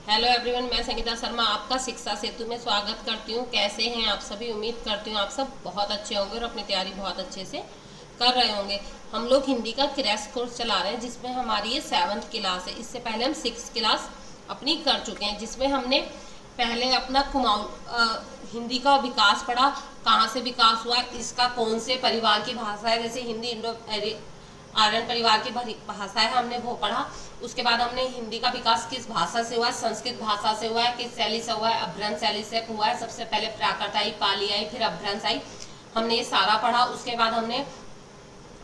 Hello everyone, मैं संगीता शर्मा आपका शिक्षा सेतु में स्वागत करती हूँ। कैसे हैं आप सभी? उम्मीद करती हूँ आप सब बहुत अच्छे होंगे और अपनी तैयारी बहुत अच्छे से कर रहे होंगे। हम लोग हिंदी का क्रैश कोर्स चला रहे हैं जिसमें हमारी ये 7th क्लास है। इससे पहले हम 6th क्लास अपनी कर चुके हैं, जिसमें हमने पहले अपना कुमाऊं हिंदी का विकास पढ़ा, कहाँ से विकास हुआ, इसका कौन से परिवार की भाषा है। जैसे हिंदी इंडो आर्यन परिवार की भाषा है, हमने वो पढ़ा। उसके बाद हमने हिंदी का विकास किस भाषा से हुआ है, संस्कृत भाषा से हुआ है, किस शैली से हुआ है, अभ्रंश शैली से हुआ है। सबसे पहले प्राकृत आई, पाली आई, फिर अभ्रंश आई। हमने ये सारा पढ़ा। उसके बाद हमने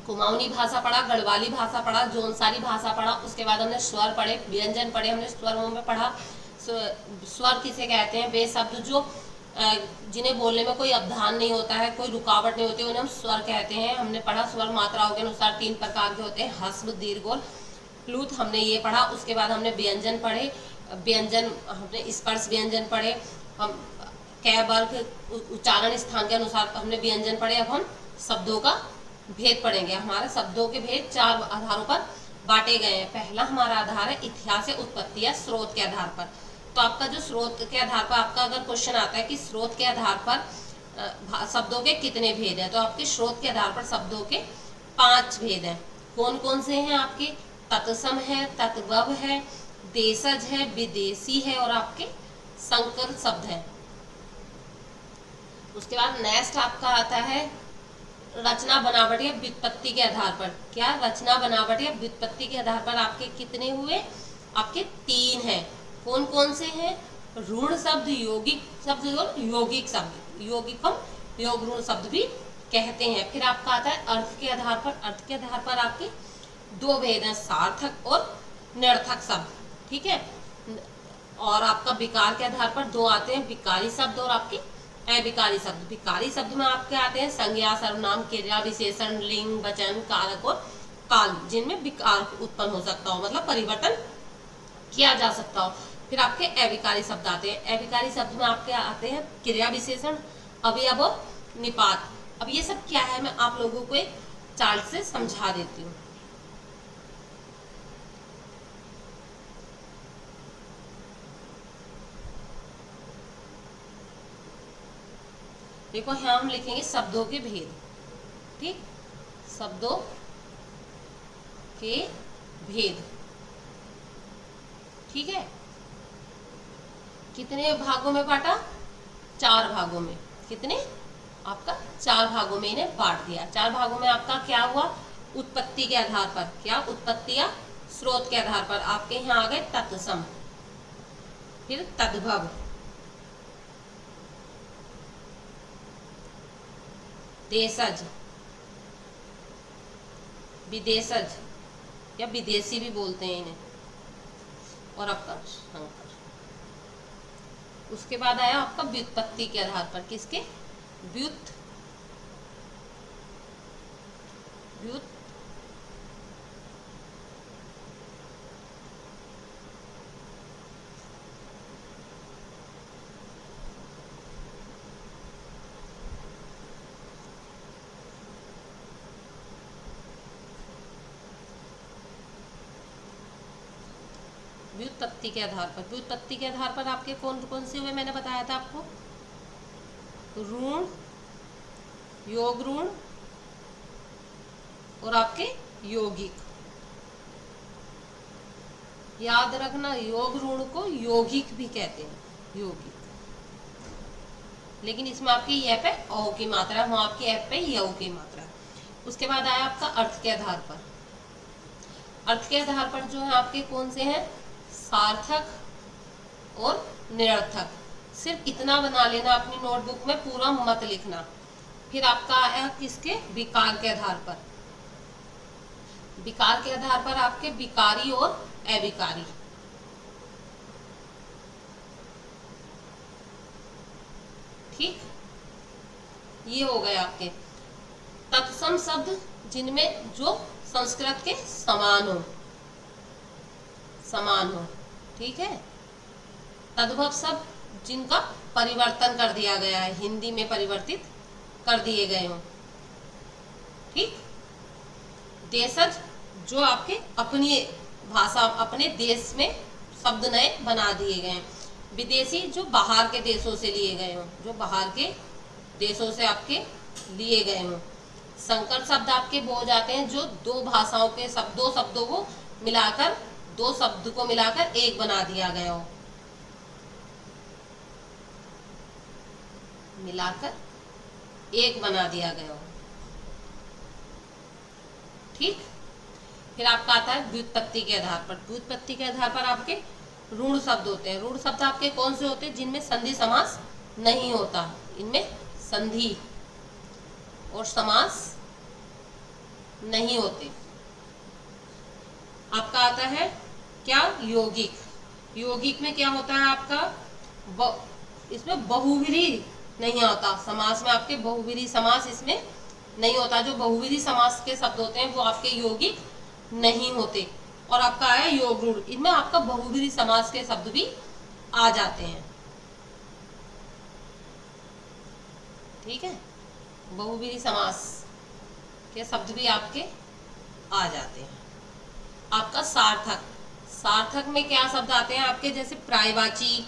कुमाऊनी भाषा पढ़ा, गढ़वाली भाषा पढ़ा, जौनसारी भाषा पढ़ा। उसके बाद हमने स्वर पढ़े, व्यंजन पढ़े, हमने स्वरों में पढ़ा। स्वर किसे कहते हैं? वे शब्द जो जिन्हें बोलने में कोई अवधान नहीं होता है, कोई रुकावट नहीं होती, उन्हें हम स्वर कहते हैं। हमने पढ़ा स्वर मात्राओं के अनुसार 3 प्रकार के होते हैं, ह्रस्व, दीर्घ और प्लुत। हमने ये पढ़ा। उसके बाद हमने व्यंजन पढ़े, व्यंजन हमने स्पर्श व्यंजन पढ़े, हम कै वर्ग उच्चारण स्थान के अनुसार हमने व्यंजन पढ़े। अब हम शब्दों का भेद पढ़ेंगे। हमारे शब्दों के भेद 4 आधारों पर बांटे गए हैं। पहला हमारा आधार है इतिहास या उत्पत्ति या स्रोत के आधार पर। तो आपका जो स्रोत के आधार पर आपका अगर क्वेश्चन आता है कि स्रोत के आधार पर शब्दों के कितने भेद हैं, तो आपके स्रोत के आधार पर शब्दों के 5 भेद हैं। कौन कौन से हैं आपके? तत्सम है, तत्भव है, देशज है, विदेशी है और आपके संकर शब्द है। उसके बाद नेक्स्ट आपका आता है रचना, बनावट या व्युत्पत्ति के आधार पर। क्या रचना, बनावट या व्युत्पत्ति के आधार पर आपके कितने हुए? आपके 3 हैं। कौन कौन से हैं? ऋण शब्द, यौगिक शब्द और यौगिक शब्द। यौगिकम, योग ऋण शब्द भी कहते हैं। फिर आपका आता है अर्थ के आधार पर। अर्थ के आधार पर आपके 2 भेद हैं, सार्थक और निरर्थक शब्द। ठीक है। और आपका विकार के आधार पर 2 आते हैं, विकारी शब्द और आपके अविकारी शब्द। विकारी शब्द में आपके आते हैं संज्ञा, सर्वनाम, क्रिया, विशेषण, लिंग, वचन, कारक और काल, जिनमें विकार उत्पन्न हो सकता हो, मतलब परिवर्तन किया जा सकता हो। फिर आपके अविकारी शब्द आते हैं। अविकारी शब्द में आपके आते हैं क्रिया, विशेषण, अवयव और निपात। अब ये सब क्या है, मैं आप लोगों को एक चार्ट से समझा देती हूँ। देखो, यहाँ हम लिखेंगे शब्दों के भेद। ठीक, शब्दों के भेद। ठीक है। कितने भागों में बांटा? 4 भागों में। कितने? आपका 4 भागों में इन्हें बांट दिया। 4 भागों में आपका क्या हुआ? उत्पत्ति के आधार पर। क्या? उत्पत्ति या स्रोत के आधार पर आपके यहाँ आ गए तत्सम, फिर तद्भव, देशज, विदेशज या विदेशी भी बोलते हैं इन्हें, और आपका संकर। उसके बाद आया आपका व्युत्पत्ति के आधार पर। किसके? व्युत व्युत व्युत्पत्ति के आधार पर। व्युत्पत्ति के आधार पर आपके कौन कौन से हुए? मैंने बताया था आपको, ऋण, योग ऋण और आपके यौगिक। याद रखना, योग ऋण को यौगिक भी कहते हैं, यौगिक। लेकिन इसमें आपकी य पे औ की मात्रा है, वहां आपकी एफ पे यौ की मात्रा है। उसके बाद आया आपका अर्थ के आधार पर। अर्थ के आधार पर जो है आपके कौन से हैं? सार्थक और निरर्थक। सिर्फ इतना बना लेना अपनी नोटबुक में, पूरा मत लिखना। फिर आपका आया किसके? विकार के आधार पर। विकार के आधार पर आपके विकारी और अविकारी। ठीक, ये हो गए आपके तत्सम शब्द, जिनमें जो संस्कृत के समान हो, समान हो। ठीक है। तद्भव शब्द, जिनका परिवर्तन कर दिया गया है, हिंदी में परिवर्तित कर दिए गए हो। ठीक। देशज, जो आपके अपनी भाषा, अपने देश में शब्द नए बना दिए गए हैं। विदेशी जो बाहर के देशों से लिए गए हों, जो बाहर के देशों से आपके लिए गए हों। संकर शब्द आपके वो हो जाते हैं जो दो भाषाओं के दो शब्दों को मिलाकर, दो शब्द को मिलाकर एक बना दिया गया हो, मिलाकर एक बना दिया गया हो। ठीक। फिर आपका आता है व्युत्पत्ति के आधार पर। व्युत्पत्ति के आधार पर आपके ऋण शब्द होते हैं। ऋण शब्द आपके कौन से होते हैं? जिनमें संधि समास नहीं होता। इनमें संधि और समास नहीं होते। आपका आता है क्या? यौगिक। यौगिक में क्या होता है आपका? इसमें बहुव्रीहि नहीं होता। समास में आपके बहुव्रीहि समास इसमें नहीं होता। जो बहुव्रीहि समास के शब्द होते हैं वो आपके यौगिक नहीं होते। और आपका आया योग रूढ़, इनमें आपका बहुव्रीहि समास के शब्द भी आ जाते हैं। ठीक है, बहुव्रीहि समास के शब्द भी आपके आ जाते हैं। आपका सार्थक। सार्थक में क्या शब्द आते हैं आपके? जैसे पर्यायवाची,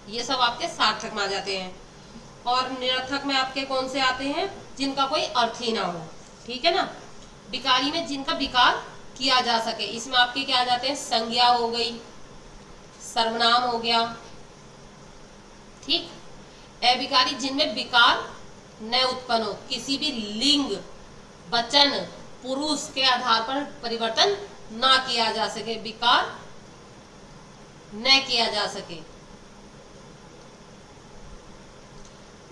ये सब आपके सार्थक में आ जाते हैं। और निरर्थक में आपके कौन से आते हैं? जिनका कोई अर्थ ही ना हो। ठीक है ना। विकारी में जिनका विकार किया जा सके, इसमें आपके क्या आ जाते हैं? संज्ञा हो गई, सर्वनाम हो गया। ठीक। अविकारी जिनमें विकार न उत्पन्न हो, किसी भी लिंग, वचन, पुरुष के आधार पर परिवर्तन ना किया जा सके, विकार न किया जा सके।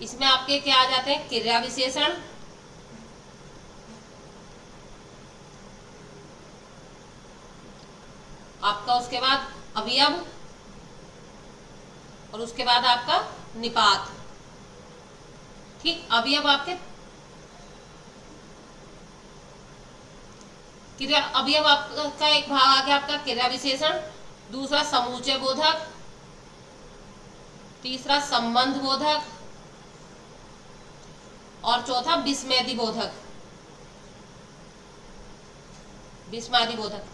इसमें आपके क्या आ जाते हैं? क्रिया विशेषण, आपका उसके बाद अवयव, और उसके बाद आपका निपात। ठीक। अवयव आपके क्रिया, अवयव आपका एक भाग आ गया आपका क्रिया विशेषण, दूसरा समूचय बोधक, तीसरा संबंध बोधक, और चौथा विस्मयादि बोधक। विस्मयादि बोधक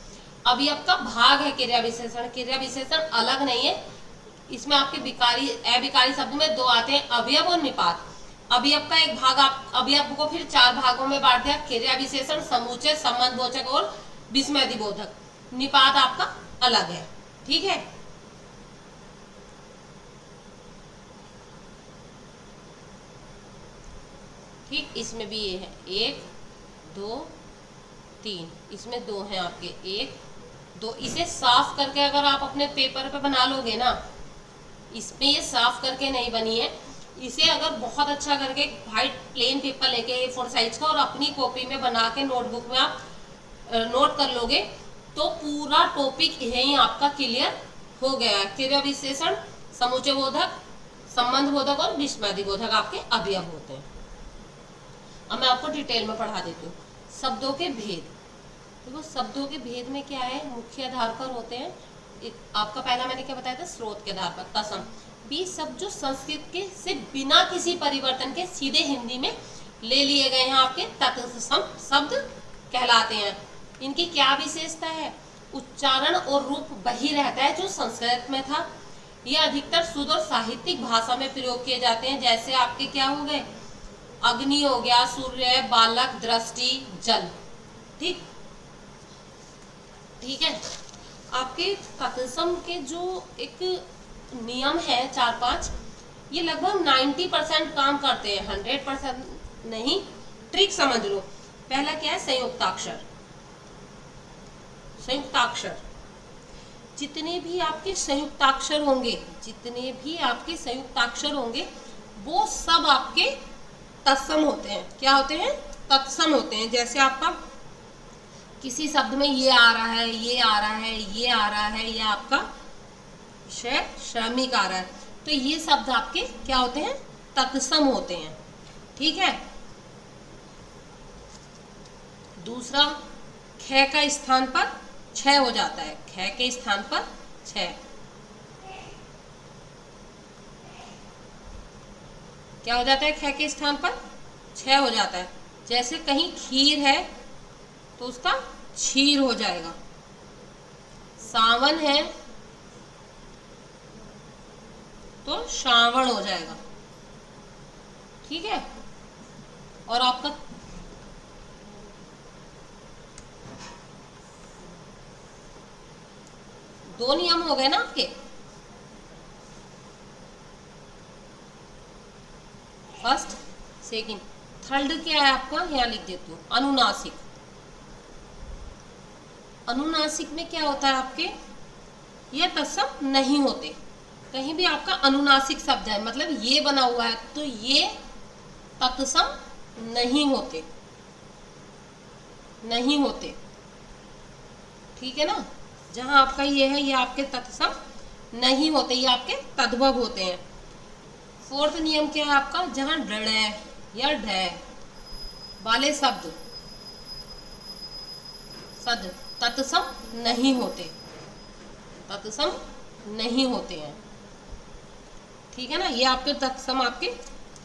अवयव का भाग है क्रिया विशेषण। क्रिया विशेषण अलग नहीं है। इसमें आपके विकारी अविकारी शब्द में दो आते हैं, अवयव और निपात। अवयव का एक भाग, आप अवयव को फिर चार भागों में बांट दिया, क्रिया विशेषण, समुच्चय, संबंध बोधक और विस्मयादि बोधक। निपात आपका अलग है। ठीक है। ठीक। इसमें भी ये है 1 2 3, इसमें दो हैं आपके 1 2। इसे साफ करके अगर आप अपने पेपर पे बना लोगे ना, इसमें ये साफ करके नहीं बनी है। इसे अगर बहुत अच्छा करके वाइट प्लेन पेपर लेके A4 साइज का और अपनी कॉपी में बना के नोटबुक में आप नोट कर लोगे तो पूरा टॉपिक यही आपका क्लियर हो गया है। क्रिया विशेषण, समुच्चय बोधक, संबंध बोधक और विस्मयादि बोधक आपके अवयव होते हैं। अब मैं आपको डिटेल में पढ़ा देती हूँ। शब्दों के भेद। देखो शब्दों के भेद में क्या है? मुख्य आधार पर होते हैं। आपका पहला मैंने क्या बताया था? स्रोत के आधार पर। तत्सम 20 शब्द जो संस्कृत के से बिना किसी परिवर्तन के सीधे हिंदी में ले लिए गए हैं, आपके तत्सम शब्द कहलाते हैं। इनकी क्या विशेषता है? उच्चारण और रूप वही रहता है जो संस्कृत में था। ये अधिकतर शुद्ध और साहित्यिक भाषा में प्रयोग किए जाते हैं। जैसे आपके क्या हो गए? अग्नि हो गया, सूर्य, बालक, दृष्टि, जल। ठीक। ठीक है। आपके तत्सम के जो एक नियम है 4-5, ये लगभग 90% काम करते हैं, 100% नहीं। ट्रिक समझ लो। पहला क्या है? संयुक्ताक्षर। संयुक्ताक्षर, जितने भी आपके संयुक्ताक्षर होंगे, जितने भी आपके संयुक्ताक्षर होंगे वो सब आपके तत्सम होते हैं। क्या होते हैं? तत्सम होते हैं। जैसे आपका किसी शब्द में ये आ रहा है, ये आ रहा है, ये आ रहा है, ये आपका श्रमिक आ रहा है, तो ये शब्द आपके क्या होते हैं? तत्सम होते हैं। ठीक है। दूसरा, ख का स्थान पर छ हो जाता है। ख के स्थान पर छ। क्या हो जाता है? ख के स्थान पर छ हो जाता है। जैसे कहीं खीर है तो उसका क्षीर हो जाएगा। सावन है तो श्रावण हो जाएगा। ठीक है, और आपका दो नियम हो गए ना आपके। फर्स्ट, सेकंड, थर्ड क्या है आपका, यहाँ लिख देती हूँ, अनुनासिक। अनुनासिक में क्या होता है आपके, ये तत्सम नहीं होते। कहीं भी आपका अनुनासिक शब्द है, मतलब ये बना हुआ है, तो ये तत्सम नहीं होते, नहीं होते। ठीक है ना, जहां आपका ये है, ये आपके तत्सम नहीं होते, ये आपके तद्भव होते हैं। फोर्थ नियम क्या है आपका, जहां ड या ढ वाले शब्द सद तत्सम नहीं होते, तत्सम नहीं होते हैं। ठीक है ना, ये आपके तत्सम आपके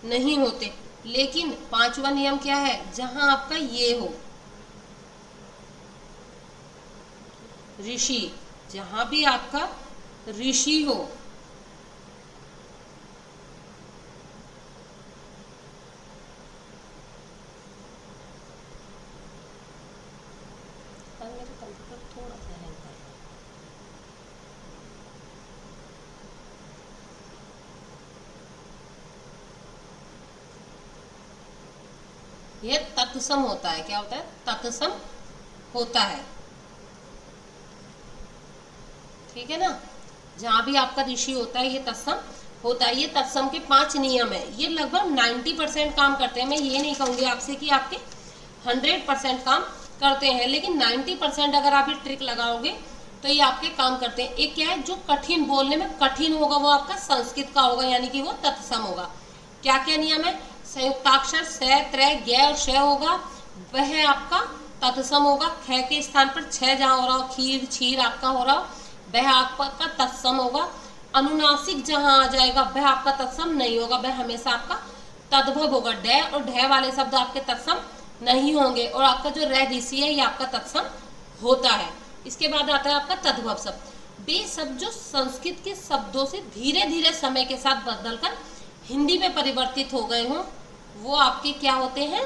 नहीं होते। लेकिन पांचवा नियम क्या है, जहां आपका ये हो, ऋषि, जहां भी आपका ऋषि हो, मेरे कंप्यूटर थोड़ा सा हैंग कर रहा है। यह तत्सम होता है, क्या होता है, तत्सम होता है। ठीक है ना, जहां भी आपका ऋषि होता है ये तत्सम होता है। ये तत्सम के 5 नियम है, ये लगभग 90% काम करते हैं। मैं ये नहीं कहूंगी आपसे कि आपके 100% काम करते हैं, लेकिन 90% अगर आप ये ट्रिक लगाओगे तो ये आपके काम करते हैं। एक क्या है, जो कठिन, बोलने में कठिन होगा वो आपका संस्कृत का होगा, यानी कि वो तत्सम होगा। क्या क्या नियम है, संयुक्ताक्षर स, त्र, ग और श होगा, वह आपका तत्सम होगा। ख के स्थान पर छ जहां हो रहा हो, खीर छीर आपका हो रहा हो, वह आपका तत्सम होगा। अनुनासिक जहां आ जाएगा वह आपका तत्सम नहीं होगा, वह हमेशा आपका तद्भव होगा। ड और ढ वाले शब्द आपके तत्सम नहीं होंगे, और आपका जो रै ऋषि है ये आपका तत्सम होता है। इसके बाद आता है आपका तद्भव शब्द। वे शब्द जो संस्कृत के शब्दों से धीरे धीरे समय के साथ बदलकर हिंदी में परिवर्तित हो गए हों, वो आपके क्या होते हैं,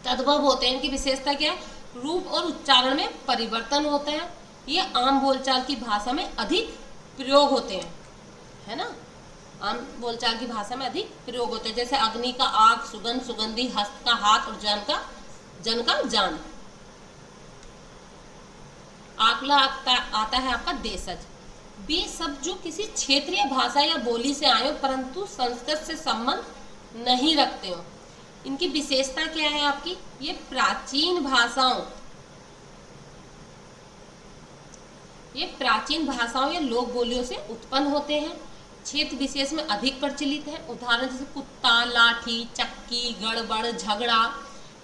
तद्भव होते हैं। इनकी विशेषता क्या है, रूप और उच्चारण में परिवर्तन होता है। ये आम बोलचाल की भाषा में अधिक प्रयोग होते हैं, है ना, आम बोलचाल की भाषा में अधिक प्रयोग होते हैं। जैसे अग्नि का आग, सुगंध सुगंधी, हस्त का हाथ और जन का जान। आकला आता है आपका देशज। वे शब्द जो किसी क्षेत्रीय भाषा या बोली से आए हो परंतु संस्कृत से संबंध नहीं रखते हो। इनकी विशेषता क्या है आपकी, ये प्राचीन भाषाओं या लोक बोलियों से उत्पन्न होते हैं, क्षेत्र विशेष में अधिक प्रचलित है। उदाहरण जैसे कुत्ता, लाठी, चक्की, गड़बड़, झगड़ा,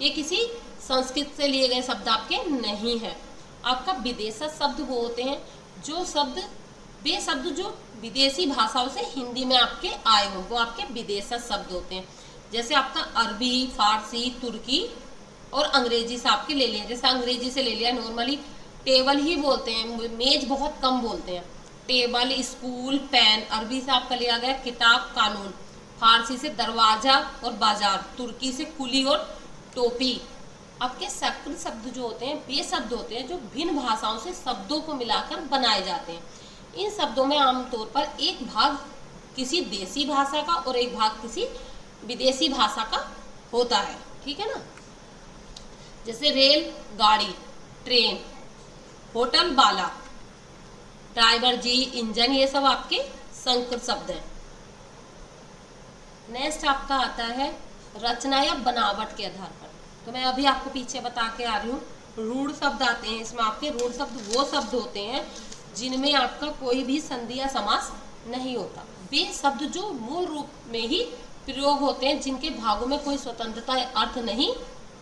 ये किसी संस्कृत से लिए गए शब्द आपके नहीं है। आपका विदेशज शब्द वो होते हैं जो शब्द, वे शब्द जो विदेशी भाषाओं से हिंदी में आपके आए हों, वो आपके विदेशज शब्द होते हैं। जैसे आपका अरबी, फारसी, तुर्की और अंग्रेजी से आपके ले लिया। जैसे अंग्रेजी से ले लिया, नॉर्मली टेबल ही बोलते हैं, मेज बहुत कम बोलते हैं। Table, school, pen. अरबी से आपका लिया गया किताब, कानून। फारसी से दरवाजा और बाजार। तुर्की से कुली और टोपी। आपके संस्कृत शब्द जो होते हैं वे शब्द होते हैं जो भिन्न भाषाओं से शब्दों को मिलाकर बनाए जाते हैं। इन शब्दों में आमतौर पर एक भाग किसी देसी भाषा का और एक भाग किसी विदेशी भाषा का होता है। ठीक है ना, जैसे रेल, गाड़ी, ट्रेन, होटल, बाला, ड्राइवर जी, इंजन, ये सब आपके संस्कृत शब्द हैं। नेक्स्ट आपका आता है रचना या बनावट के आधार पर। तो मैं अभी आपको पीछे बता के आ रही हूँ, रूढ़ शब्द आते हैं। इसमें आपके रूढ़ शब्द वो शब्द होते हैं जिनमें आपका कोई भी संधि या समास नहीं होता। वे शब्द जो मूल रूप में ही प्रयोग होते हैं, जिनके भागों में कोई स्वतंत्रता या अर्थ नहीं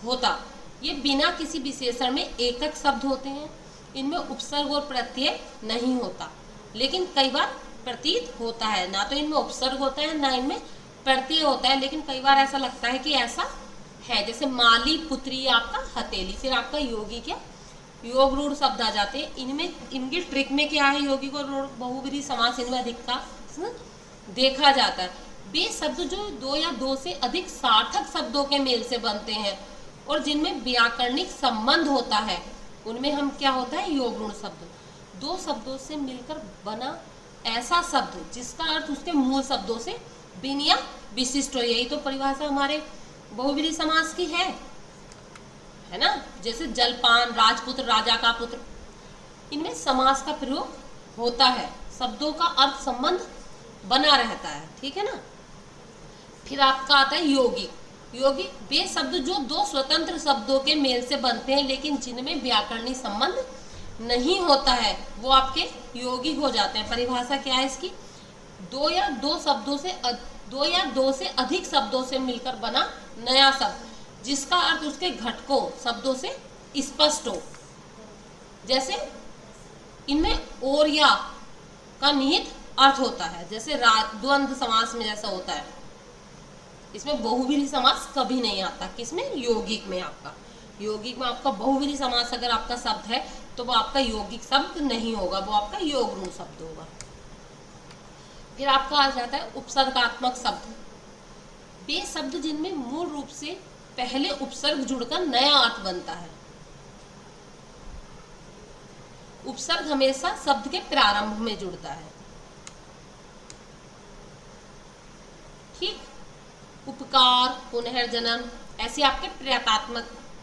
होता। ये बिना किसी विशेषण में एकक शब्द होते हैं। इनमें उपसर्ग और प्रत्यय नहीं होता, लेकिन कई बार प्रतीत होता है। ना तो इनमें उपसर्ग होता है ना इनमें प्रत्यय होता है, लेकिन कई बार ऐसा लगता है कि ऐसा है, जैसे माली, पुत्री, आपका हथेली। फिर आपका योगी क्या, योग रूढ़ शब्द आ जाते हैं। इनमें इनकी ट्रिक में क्या है, योगी को बहुव्रीहि समास इनमें अधिकता देखा जाता है। वे शब्द जो दो या दो से अधिक सार्थक शब्दों के मेल से बनते हैं और जिनमें व्याकरणिक संबंध होता है, उनमें हम क्या होता है, योग रूढ़ शब्द। दो शब्दों से मिलकर बना ऐसा शब्द जिसका अर्थ उसके मूल शब्दों से भिन्न या विशिष्ट हो। यही तो परिभाषा हमारे बहुव्रीहि समास की है ना। जैसे जलपान, राजपुत्र, राजा का पुत्र, इनमें समास का प्रयोग होता है, शब्दों का अर्थ संबंध बना रहता है, ठीक है ना। फिर आपका आता है योगी। योगी वे शब्द जो दो स्वतंत्र शब्दों के मेल से बनते हैं लेकिन जिनमें व्याकरणीय संबंध नहीं होता है, वो आपके योगी हो जाते हैं। परिभाषा क्या है इसकी, दो या दो से अधिक शब्दों से मिलकर बना नया शब्द जिसका अर्थ उसके घटकों शब्दों से स्पष्ट हो। जैसे इनमें और या का निहित अर्थ होता है, जैसे द्वंद्व समास में जैसा होता है। इसमें बहुव्रीहि समास कभी नहीं आता, किसमें, यौगिक में। आपका यौगिक में आपका बहुव्रीहि समास अगर आपका शब्द है तो वो आपका यौगिक शब्द नहीं होगा, वो आपका योग रूढ़ शब्द होगा। फिर आपका आ जाता है उपसर्गात्मक शब्द। वे शब्द जिनमें मूल रूप से पहले उपसर्ग जुड़कर नया अर्थ बनता है। उपसर्ग हमेशा शब्द के प्रारंभ में जुड़ता है, ठीक। उपकार, पुनर्जन्म, ऐसे आपके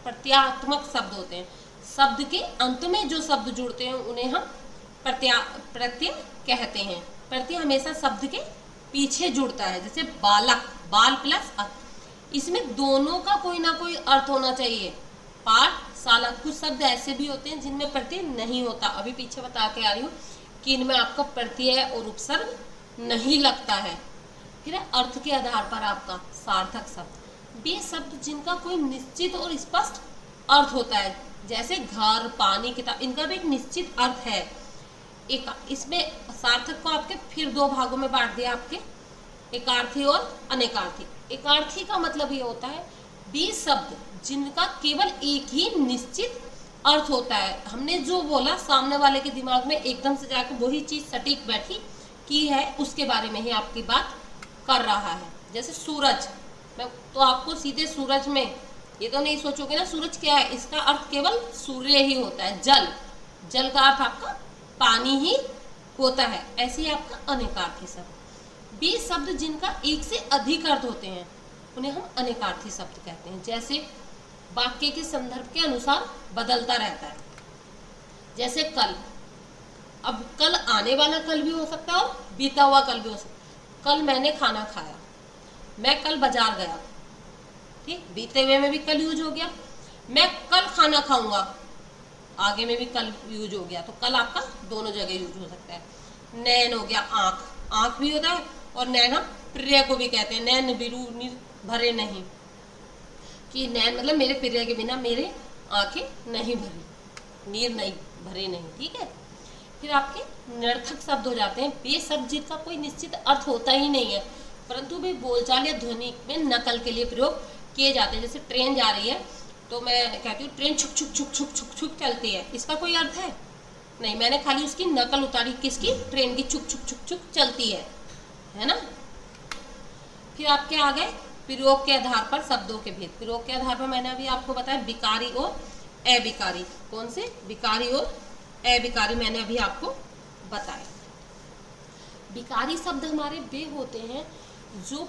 प्रत्यात्मक शब्द होते हैं। शब्द के अंत में जो शब्द जुड़ते हैं उन्हें हम प्रत्यय कहते हैं। प्रत्यय हमेशा शब्द के पीछे जुड़ता है, जैसे बालक, बाल प्लस अर्थ, इसमें दोनों का कोई ना कोई अर्थ होना चाहिए। पाठशाला, कुछ शब्द ऐसे भी होते हैं जिनमें प्रत्यय नहीं होता, अभी पीछे बता के आ रही हूँ कि इनमें आपका प्रत्यय और उपसर्ग नहीं लगता है। फिर अर्थ के आधार पर आपका सार्थक शब्द, वे शब्द जिनका कोई निश्चित और स्पष्ट अर्थ होता है, जैसे घर, पानी, किताब, इनका भी एक निश्चित अर्थ है। एक इसमें सार्थक को आपके फिर दो भागों में बांट दिया, आपके एकार्थी और अनेकार्थी। एकार्थी का मतलब ये होता है वे शब्द जिनका केवल एक ही निश्चित अर्थ होता है। हमने जो बोला सामने वाले के दिमाग में एकदम से जाकर वही चीज सटीक बैठी की है, उसके बारे में ही आपकी बात कर रहा है। जैसे सूरज, मैं तो आपको सीधे सूरज में ये तो नहीं सोचोगे ना सूरज क्या है, इसका अर्थ केवल सूर्य ही होता है। जल, जल का अर्थ आपका पानी ही होता है। ऐसे ही आपका अनेकार्थी शब्द, वे शब्द जिनका एक से अधिक अर्थ होते हैं उन्हें हम अनेकार्थी शब्द कहते हैं। जैसे वाक्य के संदर्भ के अनुसार बदलता रहता है, जैसे कल, अब कल आने वाला कल भी हो सकता है और बीता हुआ कल भी हो सकता है। कल मैंने खाना खाया, मैं कल बाजार गया, ठीक, बीते हुए में भी कल यूज हो गया। मैं कल खाना खाऊंगा, आगे में भी कल यूज हो गया, तो कल आपका दोनों जगह यूज हो सकता है। नैन हो गया, आंख, आंख भी होता है, और नैन हम प्रिय को भी कहते हैं। नैन बिरु नीर भरे नहीं, कि नैन मतलब मेरे प्रिय के बिना मेरे आंखें नहीं भरी, नीर नहीं भरे नहीं, ठीक है। फिर आपके निरर्थक शब्द हो जाते हैं, वे शब्द जिनका कोई निश्चित अर्थ होता ही नहीं है परंतु वे बोलचाल या ध्वनि में नकल के लिए प्रयोग किए जाते हैं। जैसे ट्रेन जा रही है तो मैं कहती हूँ ट्रेन छुक छुक छुक छुक छुक छुक चलती है, इसका कोई अर्थ है नहीं, मैंने खाली उसकी नकल उतारी, किसकी, ट्रेन की, छुक छुक छुक छुक चलती है ना। फिर आपके आ गए प्रयोग के आधार पर शब्दों के भेद। प्रयोग के आधार पर मैंने अभी आपको बताया विकारी और अविकारी, कौन से, विकारी और अविकारी मैंने अभी आपको बताया। विकारी शब्द हमारे वे होते हैं जो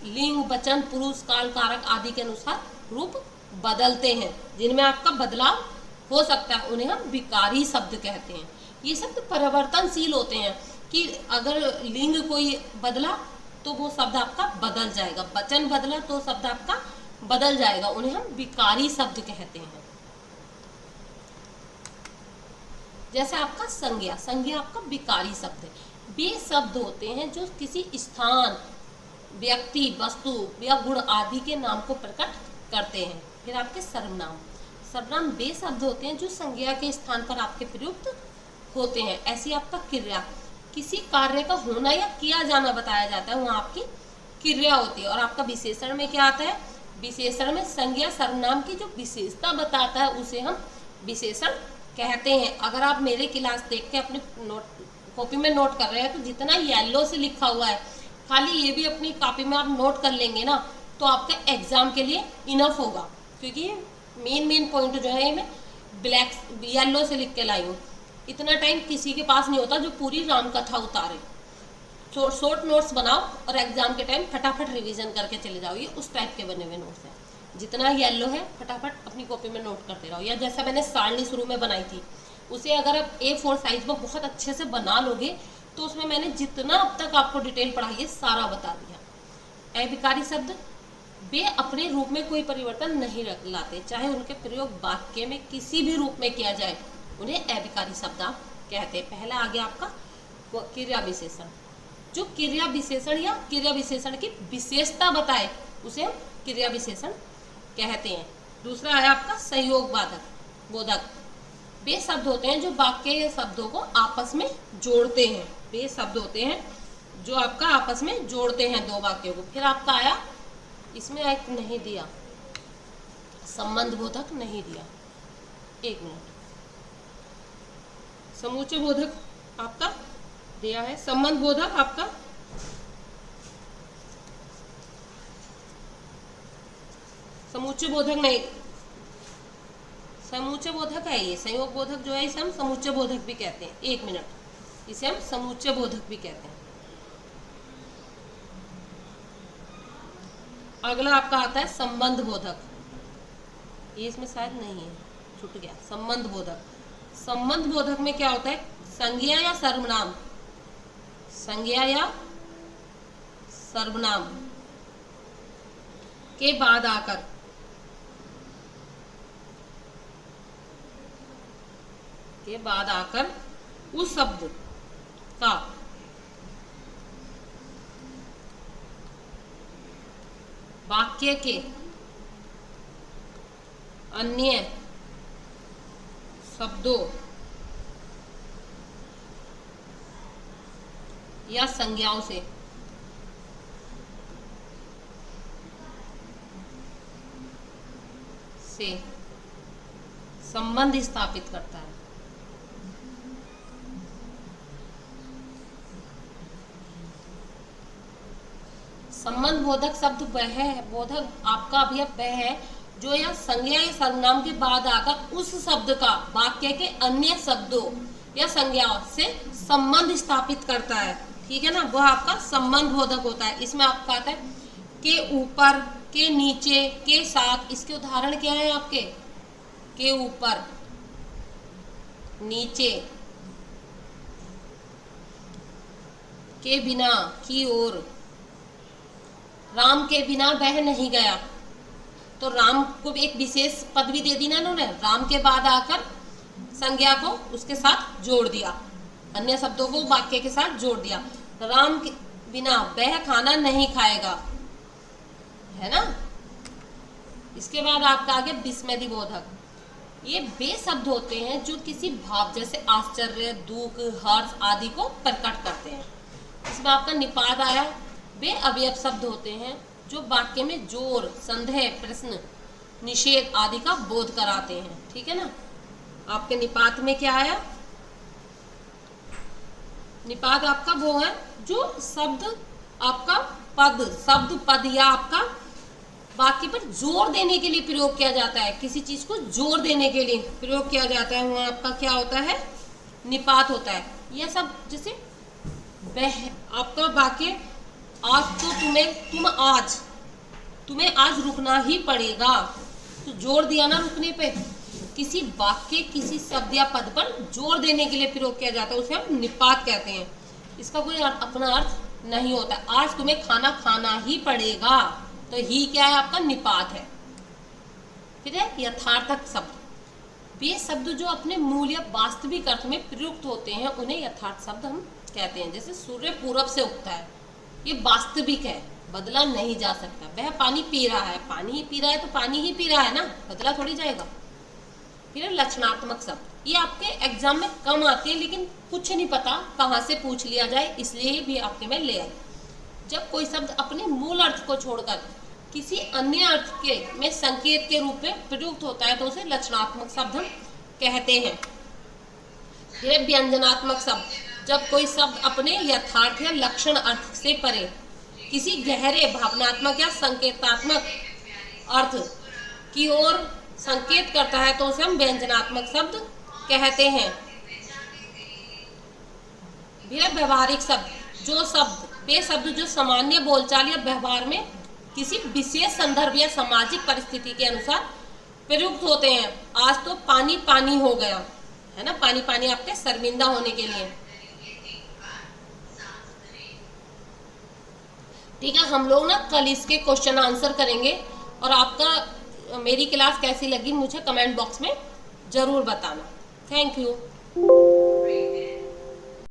लिंग, वचन, पुरुष, काल, कारक आदि के अनुसार रूप बदलते हैं, जिनमें आपका बदलाव हो सकता है, उन्हें हम विकारी शब्द कहते हैं। ये शब्द परिवर्तनशील होते हैं कि अगर लिंग कोई बदला तो वो शब्द आपका बदल जाएगा, वचन बदला तो शब्द आपका बदल जाएगा, उन्हें हम विकारी शब्द कहते हैं। जैसे आपका संज्ञा, संज्ञा आपका विकारी शब्द है। वे शब्द होते हैं जो किसी स्थान, व्यक्ति, वस्तु या गुण आदि के नाम को प्रकट करते हैं। फिर आपके सर्वनाम, सर्वनाम वे शब्द होते हैं जो संज्ञा के स्थान पर आपके प्रयुक्त होते हैं। ऐसी आपका क्रिया, किसी कार्य का होना या किया जाना बताया जाता है, वहाँ आपकी क्रिया होती है। और आपका विशेषण में क्या आता है, विशेषण में संज्ञा सर्वनाम की जो विशेषता बताता है उसे हम विशेषण कहते हैं। अगर आप मेरे क्लास देख के अपने कॉपी में नोट कर रहे हैं तो जितना येलो से लिखा हुआ है खाली ये भी अपनी कॉपी में आप नोट कर लेंगे ना तो आपका एग्जाम के लिए इनफ होगा, क्योंकि मेन पॉइंट जो है मैं ब्लैक येलो से लिख के लाई हूँ। इतना टाइम किसी के पास नहीं होता जो पूरी राम कथा उतारे। शॉर्ट नोट्स बनाओ और एग्जाम के टाइम फटाफट रिवीजन करके चले जाओ। ये उस टाइप के बने हुए नोट्स हैं। जितना येलो है फटाफट अपनी कॉपी में नोट करते रहो। या जैसा मैंने सारणी शुरू में बनाई थी उसे अगर आप A4 साइज में बहुत अच्छे से बना लोगे तो उसमें मैंने जितना अब तक आपको डिटेल पढ़ाई है सारा बता दिया। अविकारी शब्द वे अपने रूप में कोई परिवर्तन नहीं लाते, चाहे उनके प्रयोग वाक्य में किसी भी रूप में किया जाए उन्हें अविकारी शब्द आप कहते हैं। पहला आ गया आपका क्रिया विशेषण। जो क्रिया विशेषण या क्रिया विशेषण की विशेषता बताए उसे हम क्रिया विशेषण कहते हैं। दूसरा है आपका संयोग बोधक। वे शब्द होते हैं जो वाक्य या शब्दों को आपस में जोड़ते हैं। वे शब्द होते हैं जो आपका आपस में जोड़ते हैं दो वाक्यों को। फिर आपका आया, इसमें एक नहीं दिया, संबंध बोधक नहीं दिया, एक मिनट, समूचे बोधक आपका दिया है, संबंध बोधक आपका समूचे बोधक नहीं, समूचे बोधक है ये। संयोग बोधक जो है इसे हम समूचे बोधक भी कहते हैं। एक मिनट, इसे हम समूचे बोधक भी कहते हैं। अगला आपका आता है संबंध बोधक। ये इसमें शायद नहीं है, छूट गया। संबंध बोधक। संबंध बोधक में क्या होता है, संज्ञा या सर्वनाम, संज्ञा या सर्वनाम के बाद आकर उस शब्द का वाक्य के अन्य शब्दों या संज्ञाओं से संबंध स्थापित करता है। संबंध बोधक शब्द वह है, बोधक आपका अभियप वह है जो यह संज्ञा या सर्वनाम के बाद आकर उस शब्द का वाक्य के अन्य शब्दों या संज्ञाओं से संबंध स्थापित करता है। ठीक है ना, वह आपका संबंध बोधक होता है। इसमें आपका आता है के ऊपर, के नीचे, के साथ। इसके उदाहरण क्या है आपके, के ऊपर, नीचे, के बिना, की ओर। राम के बिना वह नहीं गया, तो राम को एक विशेष पदवी दे दी ना इन्होंने, राम के बाद आकर संज्ञा को उसके साथ जोड़ दिया, अन्य शब्दों को वाक्य के साथ जोड़ दिया। राम के बिना वह खाना नहीं खाएगा, है ना। इसके बाद आपका आगे विस्मृति बोधक। ये वे शब्द होते हैं जो किसी भाव जैसे आश्चर्य, दुख, हर्ष आदि को प्रकट करते हैं। इसमें आपका निपात आया। वे अवयव शब्द होते हैं जो वाक्य में जोर, संदेह, प्रश्न, निषेध आदि का बोध कराते हैं। ठीक है ना। आपके निपात में क्या आया, निपात आपका वो है जो शब्द आपका पद, शब्द पद या आपका वाक्य पर जोर देने के लिए प्रयोग किया जाता है। किसी चीज को जोर देने के लिए प्रयोग किया जाता है, वहाँ आपका क्या होता है, निपात होता है। यह सब जैसे वह आपका वाक्य, आज तो तुम्हें आज रुकना ही पड़ेगा, तो जोर दिया ना रुकने पे। किसी वाक्य, किसी शब्द या पद पर जोर देने के लिए प्रयोग किया जाता है, उसे हम निपात कहते हैं। इसका कोई अपना अर्थ नहीं होता। आज तुम्हें खाना खाना ही पड़ेगा, तो ही क्या है आपका, निपात है। फिर है यथार्थक शब्द। वे शब्द जो अपने मूल या वास्तविक अर्थ में प्रयुक्त होते हैं उन्हें यथार्थ शब्द हम कहते हैं। जैसे सूर्य पूरब से उगता है, ये वास्तविक है, बदला नहीं जा सकता। वह पानी पी रहा है, पानी ही पी रहा है तो पानी ही पी रहा है ना, बदला थोड़ी जाएगा। फिर लक्षणात्मक शब्द, ये आपके एग्जाम में कम आते हैं, लेकिन कुछ नहीं पता कहाँ से पूछ लिया जाए, इसलिए भी आपके में ले आए। जब कोई शब्द अपने मूल अर्थ को छोड़कर किसी अन्य अर्थ के में संकेत के रूप में प्रयुक्त होता है तो उसे लक्षणात्मक शब्द हम कहते हैं। फिर व्यंजनात्मक शब्द, जब कोई शब्द अपने यथार्थ या लक्षण अर्थ से परे किसी गहरे भावनात्मक या संकेतात्मक अर्थ की ओर संकेत करता है तो उसे हम व्यंजनात्मक शब्द कहते हैं। व्यवहारिक शब्द, वे शब्द जो सामान्य बोलचाल या व्यवहार में किसी विशेष संदर्भ या सामाजिक परिस्थिति के अनुसार प्रयुक्त होते हैं। आज तो पानी पानी हो गया है ना, पानी पानी आपके शर्मिंदा होने के लिए। ठीक है, हम लोग ना कल इसके क्वेश्चन आंसर करेंगे और आपका मेरी क्लास कैसी लगी मुझे कमेंट बॉक्स में जरूर बताना। Thank you.